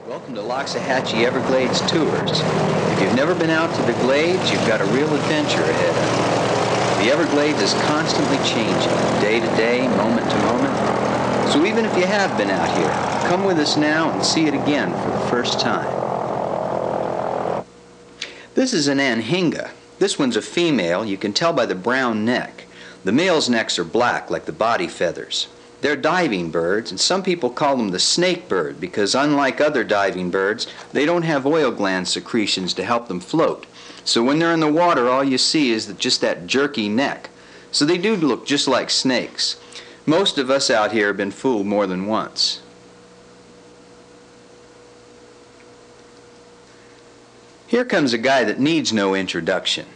Welcome to Loxahatchee Everglades Tours. If you've never been out to the Glades, you've got a real adventure ahead of you. The Everglades is constantly changing, day to day, moment to moment. So even if you have been out here, come with us now and see it again for the first time. This is an anhinga. This one's a female. You can tell by the brown neck. The male's necks are black like the body feathers. They're diving birds, and some people call them the snake bird because unlike other diving birds, they don't have oil gland secretions to help them float. So when they're in the water, all you see is just that jerky neck. So they do look just like snakes. Most of us out here have been fooled more than once. Here comes a guy that needs no introduction.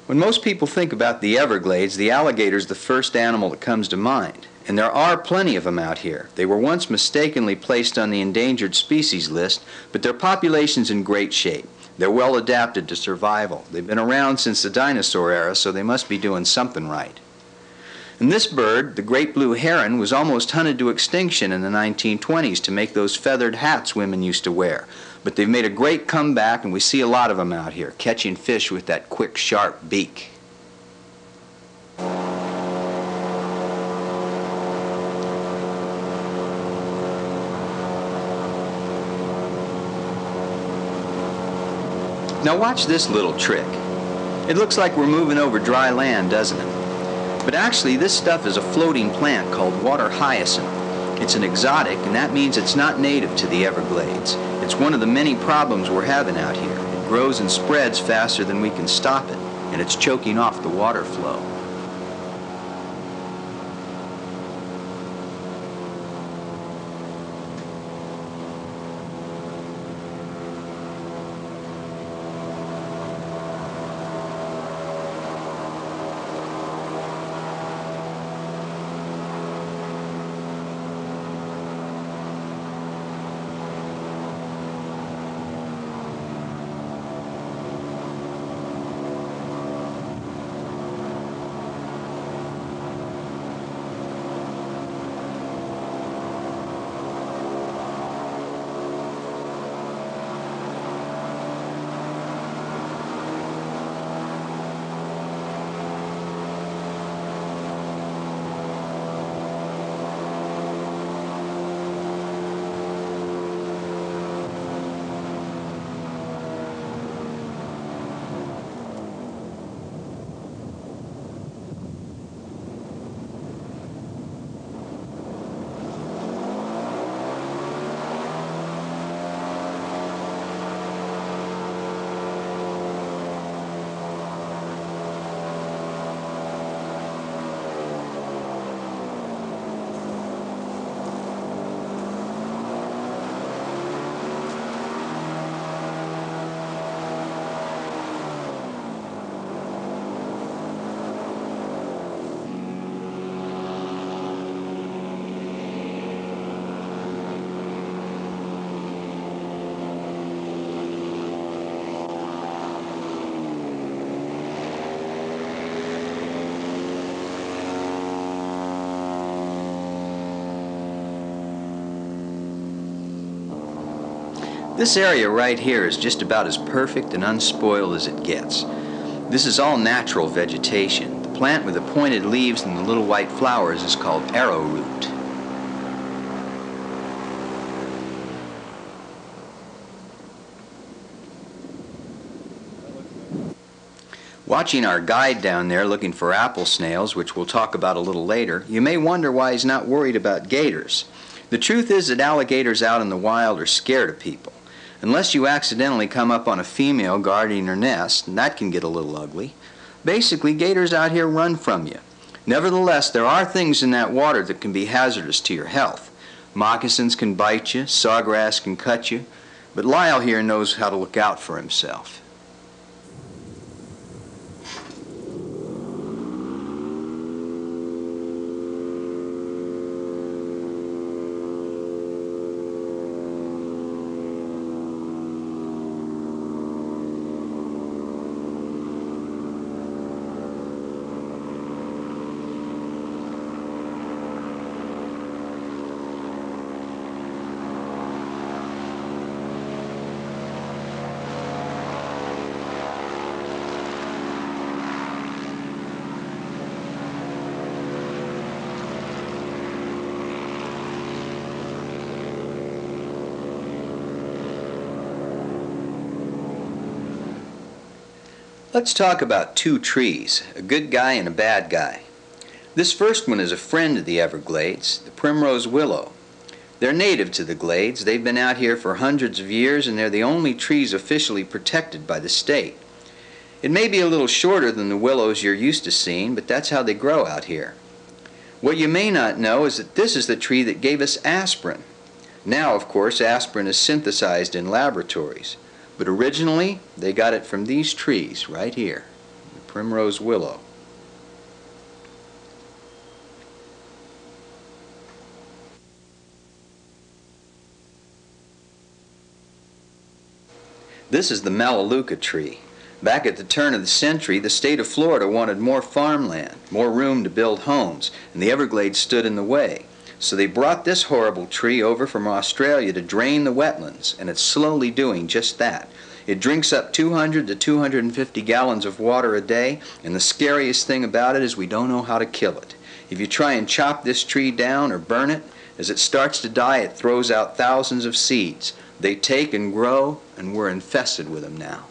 When most people think about the Everglades, the alligator's the first animal that comes to mind. And there are plenty of them out here. They were once mistakenly placed on the endangered species list, but their population's in great shape. They're well adapted to survival. They've been around since the dinosaur era, so they must be doing something right. And this bird, the great blue heron, was almost hunted to extinction in the 1920s to make those feathered hats women used to wear. But they've made a great comeback, and we see a lot of them out here, catching fish with that quick, sharp beak. Now watch this little trick. It looks like we're moving over dry land, doesn't it? But actually this stuff is a floating plant called water hyacinth. It's an exotic, and that means it's not native to the Everglades. It's one of the many problems we're having out here. It grows and spreads faster than we can stop it, and it's choking off the water flow. This area right here is just about as perfect and unspoiled as it gets. This is all natural vegetation. The plant with the pointed leaves and the little white flowers is called arrowroot. Watching our guide down there looking for apple snails, which we'll talk about a little later, you may wonder why he's not worried about gators. The truth is that alligators out in the wild are scared of people. Unless you accidentally come up on a female guarding her nest, and that can get a little ugly. Basically, gators out here run from you. Nevertheless, there are things in that water that can be hazardous to your health. Moccasins can bite you, sawgrass can cut you, but Lyle here knows how to look out for himself. Let's talk about two trees, a good guy and a bad guy. This first one is a friend of the Everglades, the primrose willow. They're native to the glades. They've been out here for hundreds of years, and they're the only trees officially protected by the state. It may be a little shorter than the willows you're used to seeing, but that's how they grow out here. What you may not know is that this is the tree that gave us aspirin. Now, of course, aspirin is synthesized in laboratories, but originally they got it from these trees right here, the primrose willow. This is the Melaleuca tree. Back at the turn of the century, the state of Florida wanted more farmland, more room to build homes, and the Everglades stood in the way. So they brought this horrible tree over from Australia to drain the wetlands, and it's slowly doing just that. It drinks up 200 to 250 gallons of water a day, and the scariest thing about it is we don't know how to kill it. If you try and chop this tree down or burn it, as it starts to die, it throws out thousands of seeds. They take and grow, and we're infested with them now.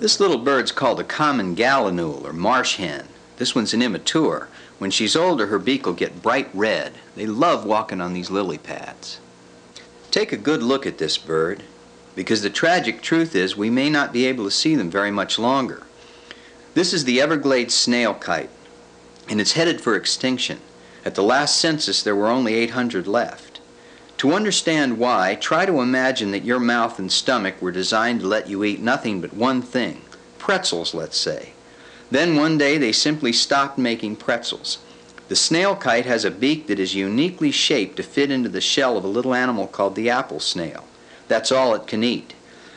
This little bird's called a common gallinule or marsh hen. This one's an immature. When she's older, her beak will get bright red. They love walking on these lily pads. Take a good look at this bird, because the tragic truth is we may not be able to see them very much longer. This is the Everglades snail kite, and it's headed for extinction. At the last census, there were only 800 left. To understand why, try to imagine that your mouth and stomach were designed to let you eat nothing but one thing, pretzels, let's say. Then one day they simply stopped making pretzels. The snail kite has a beak that is uniquely shaped to fit into the shell of a little animal called the apple snail. That's all it can eat.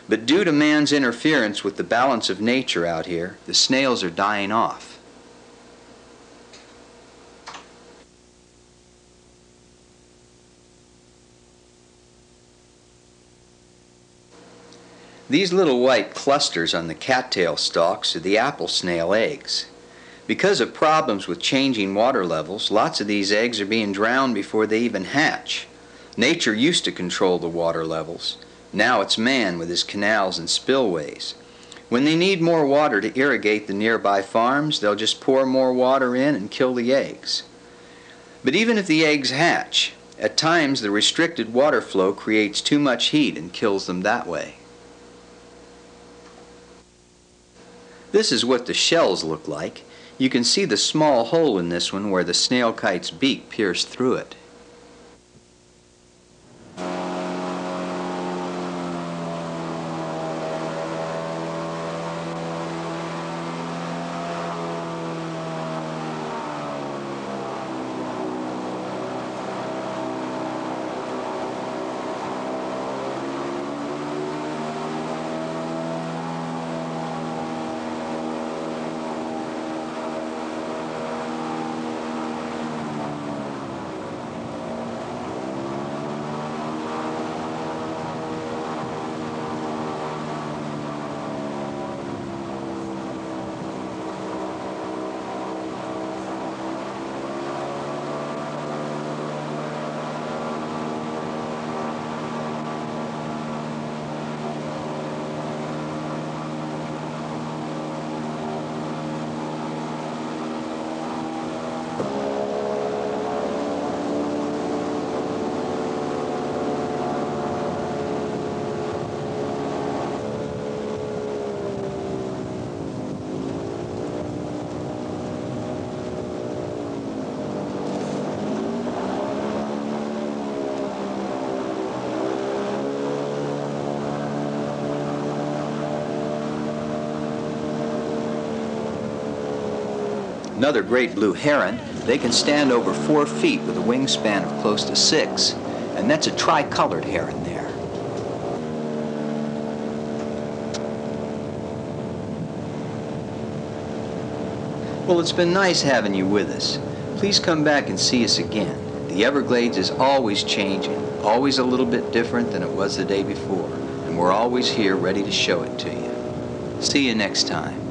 But due to man's interference with the balance of nature out here, the snails are dying off. These little white clusters on the cattail stalks are the apple snail eggs. Because of problems with changing water levels, lots of these eggs are being drowned before they even hatch. Nature used to control the water levels. Now it's man with his canals and spillways. When they need more water to irrigate the nearby farms, they'll just pour more water in and kill the eggs. But even if the eggs hatch, at times the restricted water flow creates too much heat and kills them that way. This is what the shells look like. You can see the small hole in this one where the snail kite's beak pierced through it. Another great blue heron, they can stand over 4 feet with a wingspan of close to 6, and that's a tricolored heron there. Well, it's been nice having you with us. Please come back and see us again. The Everglades is always changing, always a little bit different than it was the day before, and we're always here ready to show it to you. See you next time.